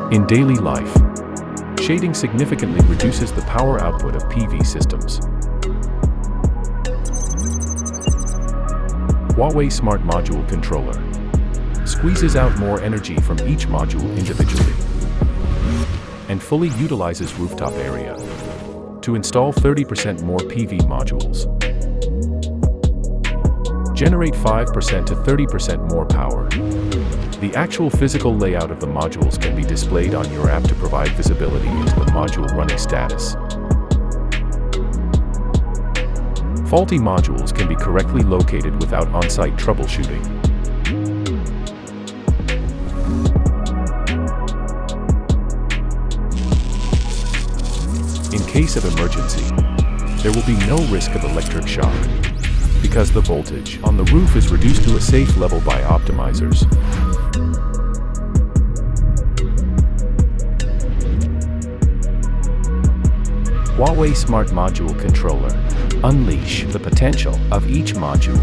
In daily life, shading significantly reduces the power output of PV systems. Huawei Smart Module Controller squeezes out more energy from each module individually and fully utilizes rooftop area to install 30% more PV modules. Generate 5% to 30% more power. The actual physical layout of the modules can be displayed on your app to provide visibility into the module running status. Faulty modules can be correctly located without on-site troubleshooting. In case of emergency, there will be no risk of electric shock, because the voltage on the roof is reduced to a safe level by optimizers. Huawei Smart Module Controller. Unleash the potential of each module.